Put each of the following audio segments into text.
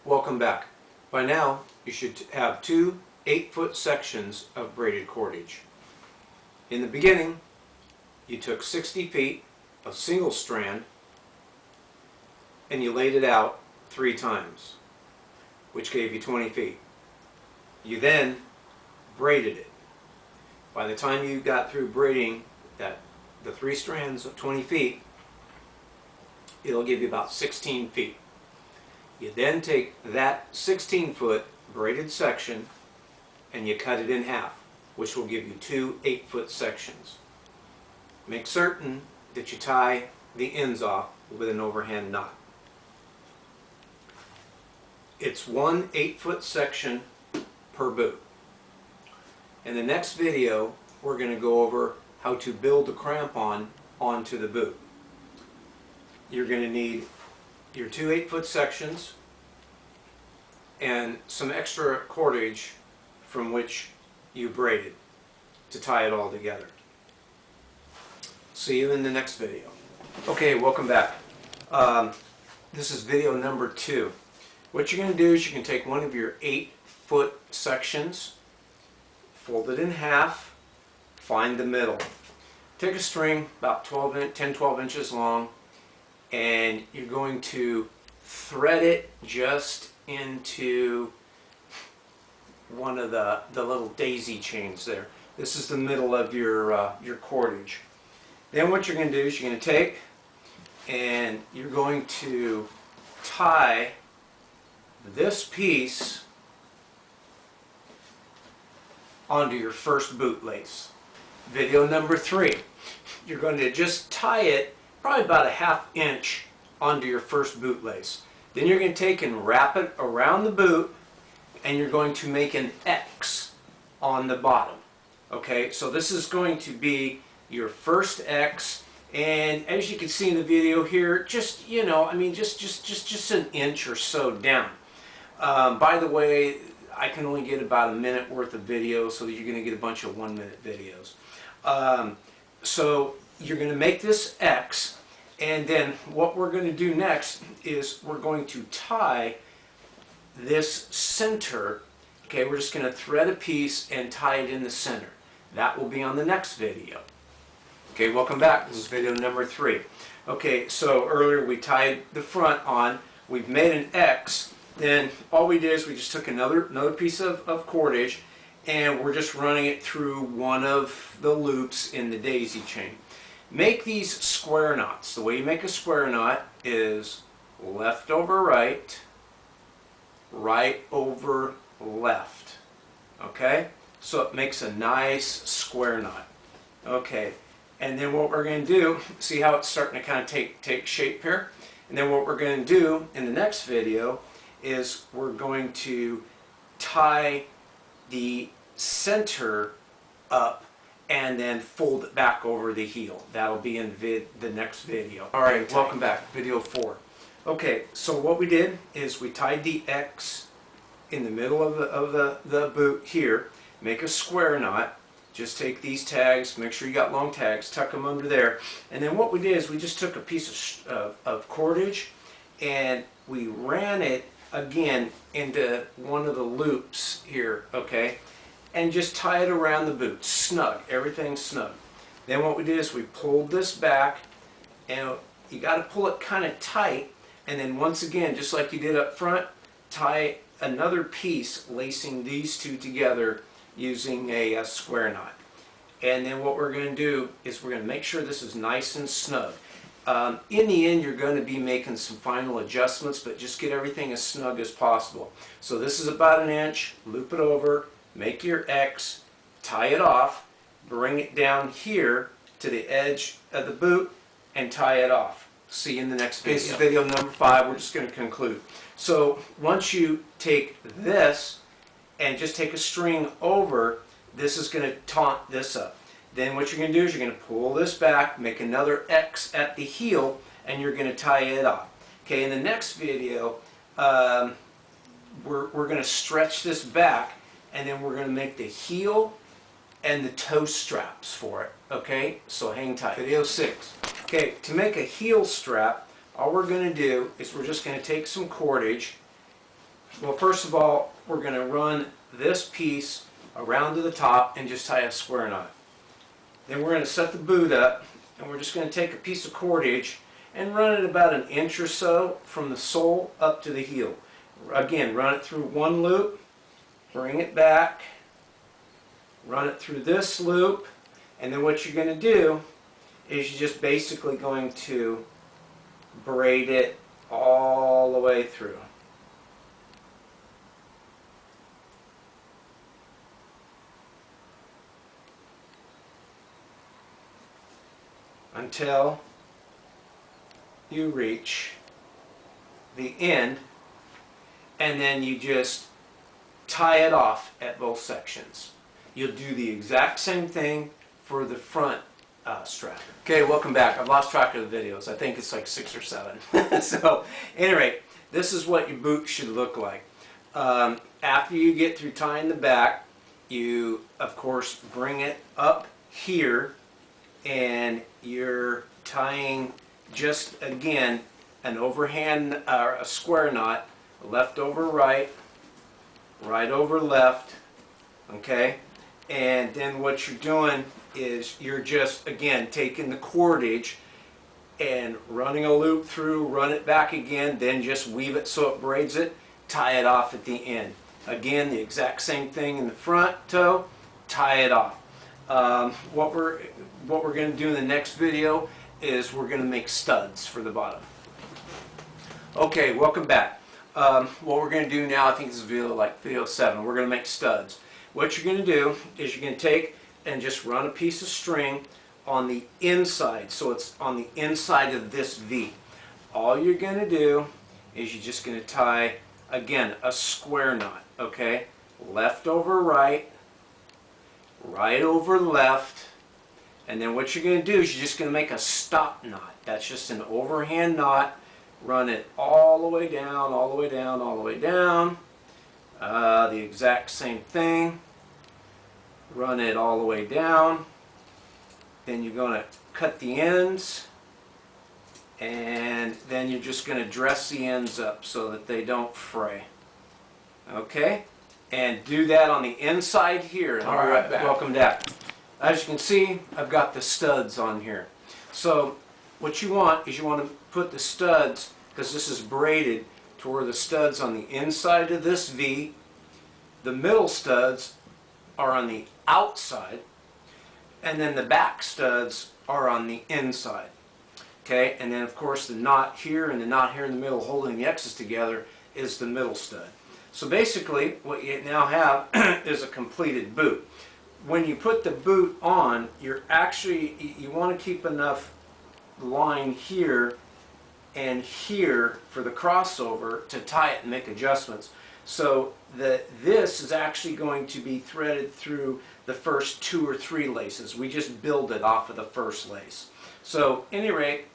Welcome back. By now you should have two 8-foot sections of braided cordage. In the beginning you took 60 feet of single strand and you laid it out 3 times, which gave you 20 feet. You then braided it. By the time you got through braiding the 3 strands of 20 feet, it'll give you about 16 feet. You then take that 16-foot braided section and you cut it in half, which will give you 2 8-foot sections. Make certain that you tie the ends off with an overhand knot. It's 1 8-foot section per boot. In the next video, we're going to go over how to build the crampon onto the boot. You're going to need your 2 8-foot sections and some extra cordage from which you braided to tie it all together. See you in the next video. Okay, welcome back. This is video number 2. What you're going to do is you can take one of your 8-foot sections, fold it in half, find the middle. Take a string about 10-12 inches long, and you're going to thread it just into one of the little daisy chains there. This is the middle of your cordage. Then what you're going to do is you're going to take and you're going to tie this piece onto your first boot lace. Video number 3. You're going to just tie it probably about a 1/2 inch onto your first boot lace. Then you're going to take and wrap it around the boot and you're going to make an X on the bottom. Okay, so this is going to be your first X, and as you can see in the video here, just, you know, I mean, just an inch or so down. By the way, I can only get about a minute worth of video, so that you're going to get a bunch of 1-minute videos. So you're going to make this X, and then what we're going to do next is we're going to tie this center. Okay, we're just going to thread a piece and tie it in the center. That will be on the next video. Okay, welcome back. This is video number 3. Okay, so earlier we tied the front on. We've made an X. Then all we did is we just took another piece of cordage and we're just running it through one of the loops in the daisy chain. Make these square knots. The way you make a square knot is left over right, right over left. Okay? So it makes a nice square knot. Okay, and then what we're going to do, see how it's starting to kind of take shape here? And then what we're going to do in the next video is we're going to tie the center up and then fold it back over the heel. That'll be in the next video. Alright, welcome back, video 4. Okay, so what we did is we tied the X in the middle of the boot here, make a square knot, just take these tags, make sure you got long tags, tuck them under there, and then what we did is we just took a piece of cordage and we ran it again into one of the loops here, okay, and just tie it around the boot, snug, everything snug. Then what we did is we pulled this back, and you got to pull it kind of tight, and then once again, just like you did up front, tie another piece lacing these two together using a square knot. And then what we're going to do is we're going to make sure this is nice and snug. In the end, you're going to be making some final adjustments, but just get everything as snug as possible. So this is about 1 inch, loop it over, make your X, tie it off, bring it down here to the edge of the boot, and tie it off. See you in the next video. This is video number 5. We're just going to conclude. So once you take this and just take a string over, this is going to taunt this up. Then what you're going to do is you're going to pull this back, make another X at the heel, and you're going to tie it off. Okay, in the next video, we're going to stretch this back, and then we're going to make the heel and the toe straps for it. Okay, so hang tight. Video 6. Okay, to make a heel strap, all we're going to do is we're just going to take some cordage Well, first of all, we're going to run this piece around to the top and just tie a square knot. Then we're going to set the boot up, and we're just going to take a piece of cordage and run it about an inch or so from the sole up to the heel. Again, run it through one loop, bring it back, run it through this loop, and then what you're going to do is you're just basically going to braid it all the way through. Until you reach the end, and then you just tie it off at both sections. You'll do the exact same thing for the front strap. Okay, welcome back. I've lost track of the videos. I think it's like 6 or 7. So, at any rate, this is what your boot should look like. After you get through tying the back, you, of course, bring it up here, and you're tying just, again, an overhand, a square knot, left over right, right over left, okay? And then what you're doing is you're just, again, taking the cordage and running a loop through, run it back again, then just weave it so it braids it, tie it off at the end. Again, the exact same thing in the front toe, tie it off. What we're going to do in the next video is we're going to make studs for the bottom. Okay, welcome back. What we're going to do now, I think this is video 7, we're going to make studs. What you're going to do is you're going to take and just run a piece of string on the inside, so it's on the inside of this V. All you're going to do is you're just going to tie, again, a square knot, okay? Left over right, right over left, and then what you're going to do is you're just going to make a stop knot. That's just an overhand knot. Run it all the way down, all the way down, all the way down. The exact same thing. Run it all the way down. Then you're going to cut the ends, and then you're just going to dress the ends up so that they don't fray. Okay? And do that on the inside here. And I'll be right back. Welcome back. As you can see, I've got the studs on here. So what you want is you want to put the studs, because this is braided, to where the studs on the inside of this V. The middle studs are on the outside, and then the back studs are on the inside. Okay, and then of course the knot here and the knot here in the middle holding the X's together is the middle stud. So basically what you now have is a completed boot. When you put the boot on, you want to keep enough line here and here for the crossover to tie it and make adjustments. So this is actually going to be threaded through the first 2 or 3 laces. We just build it off of the first lace. So at any rate,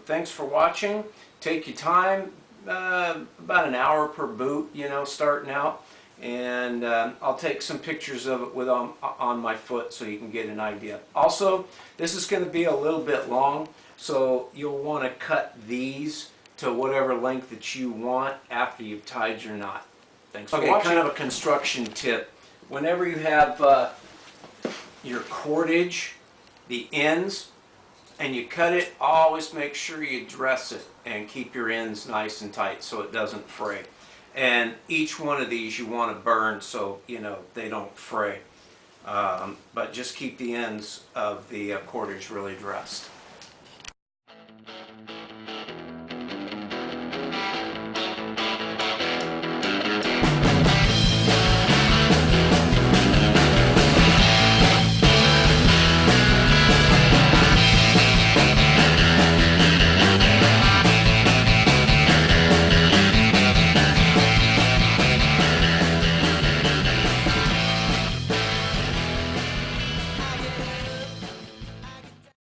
thanks for watching. Take your time, about an hour per boot, you know, starting out. And I'll take some pictures of it on my foot so you can get an idea. Also, this is going to be a little bit long, so you'll want to cut these to whatever length that you want after you've tied your knot. Thanks for watching. Kind of a construction tip. Whenever you have your cordage, the ends, and you cut it, always make sure you dress it and keep your ends nice and tight so it doesn't fray. And each one of these you want to burn so you know they don't fray. But just keep the ends of the cordage really dressed.